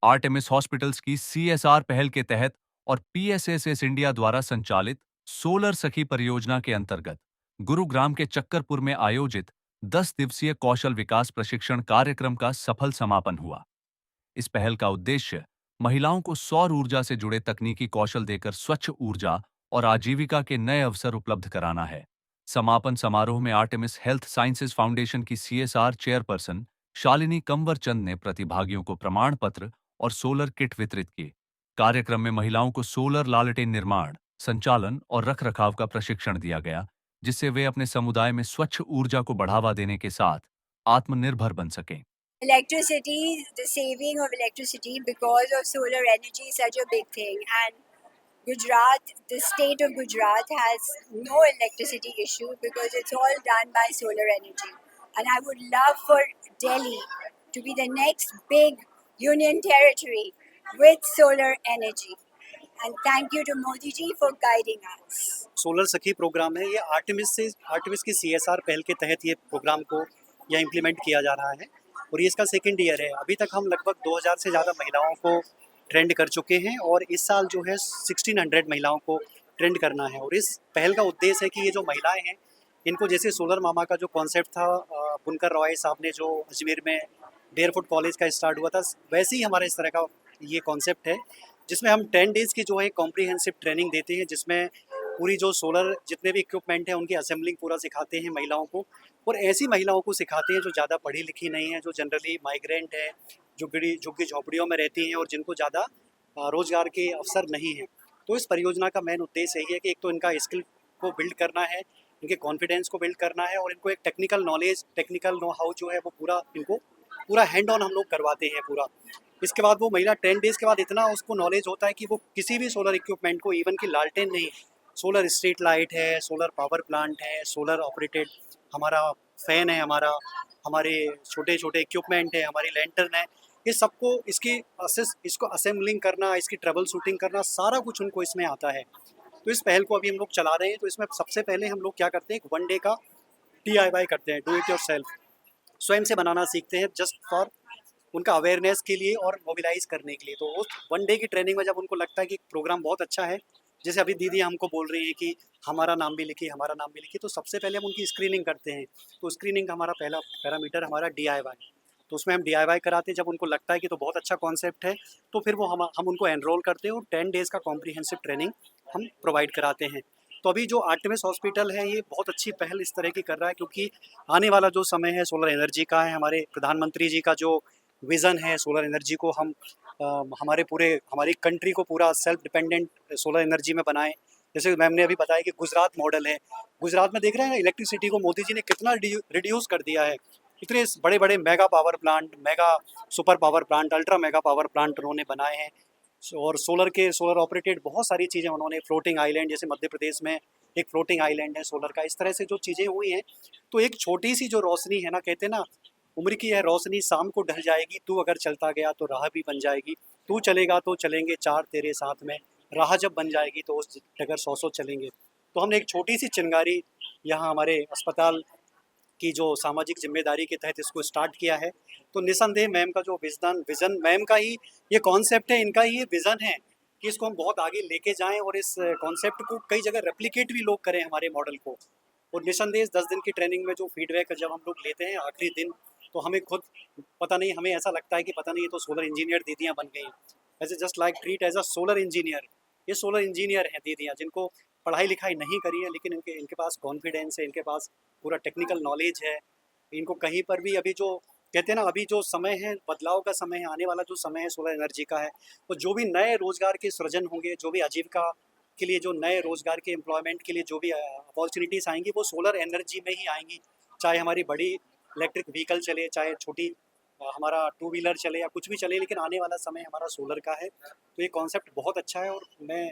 Artemis hospitals की CSR पहल के तहत और पीएसएसएस इंडिया द्वारा संचालित सोलर सखी परियोजना के अंतर्गत गुरुग्राम के चक्करपुर में आयोजित 10 दिवसीय कौशल विकास प्रशिक्षण कार्यक्रम का सफल समापन हुआ। इस पहल का उद्देश्य महिलाओं को सौर ऊर्जा से जुड़े तकनीकी कौशल देकर स्वच्छ ऊर्जा और आजीविका के नए अवसर उपलब्ध कराना है। समापन समारोह में आर्टेमिस हेल्थ साइंसेज फाउंडेशन की सीएसआर चेयरपर्सन शालिनी कंवर चंद ने प्रतिभागियों को प्रमाण पत्र और सोलर किट वितरित किए। कार्यक्रम में महिलाओं को सोलर लालटेन निर्माण, संचालन और रखरखाव का प्रशिक्षण दिया गया, जिससे वे अपने समुदाय में स्वच्छ ऊर्जा को बढ़ावा देने के साथ आत्मनिर्भर बन सकें। Electricity, the saving of electricity because of solar energy is such a big thing, and Gujarat, the state of Gujarat has no electricity issue because it's all done by solar energy. And I would love for Delhi to be the next big union territory with solar energy. And thank you to Modi ji for guiding us. Solar सखी programme है, ये Artemis की CSR पहल के तहत ये programme को यह इम्प्लीमेंट किया जा रहा है और ये इसका सेकंड ईयर है। अभी तक हम लगभग 2000 से ज़्यादा महिलाओं को ट्रेंड कर चुके हैं और इस साल जो है 1600 महिलाओं को ट्रेंड करना है। और इस पहल का उद्देश्य है कि ये जो महिलाएं हैं इनको, जैसे सोलर मामा का जो कॉन्सेप्ट था बुनकर रॉय साहब ने जो अजमेर में बेयरफुट कॉलेज का स्टार्ट हुआ था, वैसे ही हमारा इस तरह का ये कॉन्सेप्ट है जिसमें हम 10 डेज़ की जो है कॉम्प्रीहेंसिव ट्रेनिंग देते हैं, जिसमें पूरी जो सोलर जितने भी इक्विपमेंट हैं उनकी असेंबलिंग पूरा सिखाते हैं महिलाओं को। और ऐसी महिलाओं को सिखाते हैं जो ज़्यादा पढ़ी लिखी नहीं है, जो जनरली माइग्रेंट है, झुग्गी झोपड़ियों में रहती हैं और जिनको ज़्यादा रोज़गार के अवसर नहीं हैं। तो इस परियोजना का मेन उद्देश्य यही है कि एक तो इनका स्किल को बिल्ड करना है, इनके कॉन्फिडेंस को बिल्ड करना है और इनको एक technical knowledge, technical know how जो है वो पूरा इनको पूरा हैंड ऑन हम लोग करवाते हैं पूरा। इसके बाद वो महिला 10 डेज़ के बाद इतना उसको नॉलेज होता है कि वो किसी भी सोलर इक्विपमेंट को, इवन कि लालटेन नहीं, सोलर स्ट्रीट लाइट है, सोलर पावर प्लांट है, सोलर ऑपरेटेड हमारा फ़ैन है, हमारे छोटे छोटे इक्विपमेंट है, हमारी लैंटर्न है, ये सबको इसको असेंबलिंग करना, इसकी ट्रबल शूटिंग करना, सारा कुछ उनको इसमें आता है। तो इस पहल को अभी हम लोग चला रहे हैं। तो इसमें सबसे पहले हम लोग क्या करते हैं, 1 डे का DIY करते हैं, डू इट योरसेल्फ, स्वयं से बनाना सीखते हैं, जस्ट फॉर उनका अवेयरनेस के लिए और मोबिलाइज करने के लिए। तो उस 1 डे की ट्रेनिंग में जब उनको लगता है कि प्रोग्राम बहुत अच्छा है, जैसे अभी दीदी हमको बोल रही हैं कि हमारा नाम भी लिखिए, हमारा नाम भी लिखिए, तो सबसे पहले हम उनकी स्क्रीनिंग करते हैं। तो स्क्रीनिंग का हमारा पहला पैरामीटर हमारा DIY, तो उसमें हम DIY कराते हैं। जब उनको लगता है कि तो बहुत अच्छा कॉन्सेप्ट है, तो फिर वो हम उनको एनरोल करते हैं और 10 डेज़ का कॉम्प्रीहेंसिव ट्रेनिंग हम प्रोवाइड कराते हैं। तो अभी जो आर्टेमिस हॉस्पिटल है ये बहुत अच्छी पहल इस तरह की कर रहा है, क्योंकि आने वाला जो समय है सोलर एनर्जी का है। हमारे प्रधानमंत्री जी का जो विज़न है सोलर एनर्जी को हम हमारी कंट्री को पूरा सेल्फ डिपेंडेंट सोलर एनर्जी में बनाएं। जैसे मैम ने अभी बताया कि गुजरात मॉडल है, गुजरात में देख रहे हैं इलेक्ट्रिसिटी को मोदी जी ने कितना रिड्यूस कर दिया है। इतने बड़े बड़े mega power plant, mega super power plant, ultra mega power plant उन्होंने बनाए हैं। और सोलर ऑपरेटेड बहुत सारी चीज़ें उन्होंने, फ्लोटिंग आइलैंड, जैसे मध्य प्रदेश में एक फ्लोटिंग आइलैंड है सोलर का। इस तरह से जो चीज़ें हुई हैं, तो एक छोटी सी जो रोशनी है ना, कहते हैं ना, उम्र की यह रोशनी शाम को ढल जाएगी, तू अगर चलता गया तो राह भी बन जाएगी, तू चलेगा तो चलेंगे चार तेरे साथ में, राह जब बन जाएगी तो उस डगर 100 चलेंगे। तो हमने एक छोटी सी चिंगारी यहाँ हमारे अस्पताल की जो सामाजिक जिम्मेदारी के तहत इसको स्टार्ट किया है। तो निसंदेह मैम का जो विज़न मैम का ही ये कॉन्सेप्ट है, इनका ही ये विज़न है कि इसको हम बहुत आगे लेके जाएं और इस कॉन्सेप्ट को कई जगह रेप्लिकेट भी लोग करें हमारे मॉडल को। और निसंदेह 10 दिन की ट्रेनिंग में जो फीडबैक जब हम लोग लेते हैं आखिरी दिन, तो हमें खुद पता नहीं, हमें ऐसा लगता है कि पता नहीं ये तो सोलर इंजीनियर दीदियाँ बन गई हैं। ऐसे just like treat as a solar engineer. ये सोलर इंजीनियर हैं दीदियाँ, जिनको पढ़ाई लिखाई नहीं करी है, लेकिन इनके पास कॉन्फिडेंस है, इनके पास पूरा टेक्निकल नॉलेज है। इनको कहीं पर भी, अभी जो कहते हैं ना, अभी जो समय है बदलाव का समय है, आने वाला जो समय है सोलर एनर्जी का है, तो जो भी नए रोजगार के सृजन होंगे, जो भी आजीविका के लिए, जो नए रोजगार के एम्प्लॉयमेंट के लिए जो भी अपॉर्चुनिटीज़ आएंगी, वो सोलर एनर्जी में ही आएंगी। चाहे हमारी बड़ी इलेक्ट्रिक व्हीकल चले, चाहे छोटी हमारा टू व्हीलर चले या कुछ भी चले, लेकिन आने वाला समय हमारा सोलर का है। तो ये कॉन्सेप्ट बहुत अच्छा है और मैं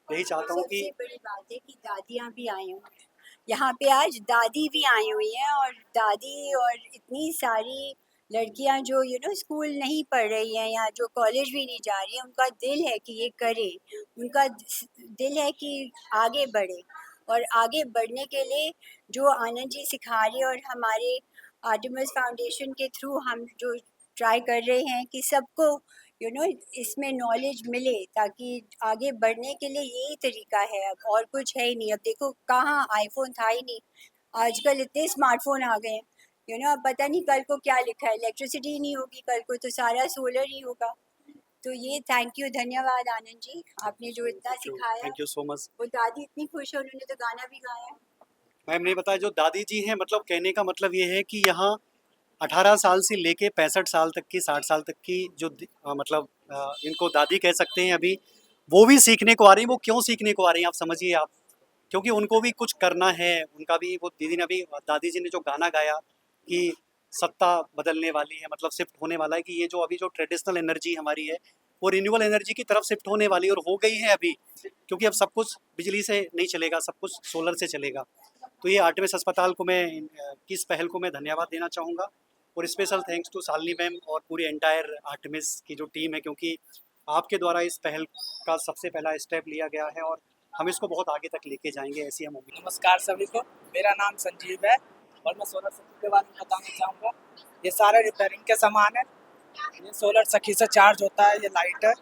यही चाहता हूँ कि सबसे बड़ी बात है कि दादियाँ भी आई हुई हैं यहाँ पे, आज दादी भी आई हुई हैं, और दादी और इतनी सारी लड़कियां जो स्कूल नहीं पढ़ रही हैं या जो कॉलेज भी नहीं जा रही हैं, उनका दिल है कि ये करें, उनका दिल है कि आगे बढ़े। और आगे बढ़ने के लिए जो आनंद जी सिखा रही है और हमारे आर्टेमिस फाउंडेशन के थ्रू हम जो ट्राई कर रहे हैं कि सबको इसमें नॉलेज मिले, ताकि आगे बढ़ने के लिए यही तरीका है, अब और कुछ है ही नहीं। अब देखो कहाँ आईफोन था ही नहीं, आजकल इतने स्मार्टफोन आ गए हैं। अब पता नहीं कल को क्या लिखा है, इलेक्ट्रिसिटी ही नहीं होगी कल को तो सारा सोलर ही होगा। तो ये थैंक यू, धन्यवाद आनंद जी, आपने जो इतना सिखाया। Thank you so much. वो दादी इतनी खुश है, उन्होंने तो गाना भी गाया। मैम ने बताया जो दादी जी हैं, मतलब कहने का मतलब ये है कि यहाँ 18 साल से लेके 65 साल तक की, 60 साल तक की जो मतलब इनको दादी कह सकते हैं अभी, वो भी सीखने को आ रही हैं। वो क्यों सीखने को आ रही हैं आप समझिए आप, क्योंकि उनको भी कुछ करना है। उनका भी, वो दीदी ने अभी, दादी जी ने जो गाना गाया कि सत्ता बदलने वाली है, मतलब शिफ्ट होने वाला है, कि ये जो अभी जो ट्रेडिशनल एनर्जी हमारी है वो रिन्यूएबल एनर्जी की तरफ शिफ्ट होने वाली है, और हो गई है अभी, क्योंकि अब सब कुछ बिजली से नहीं चलेगा, सब कुछ सोलर से चलेगा। तो ये आर्टेमिस अस्पताल को मैं की इस पहल को मैं धन्यवाद देना चाहूँगा, और special thanks to Shalini ma'am और पूरी एंटायर आर्टेमिस की जो टीम है, क्योंकि आपके द्वारा इस पहल का सबसे पहला स्टेप लिया गया है, और हम इसको बहुत आगे तक लेके जाएंगे, ऐसी हम उम्मीद। नमस्कार सभी को, मेरा नाम संजीव है और मैं सोलर सखी के बारे में बताना चाहूँगा। ये सारे रिपेयरिंग के सामान है। ये सोलर सखी से चार्ज होता है, ये लाइट है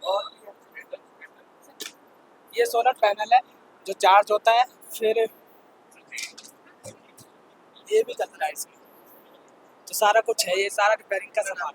और ये सोलर पैनल है जो चार्ज होता है, फिर ये भी चल रहा है इसमें। तो सारा कुछ है, ये सारा रिपेयरिंग का सामान है।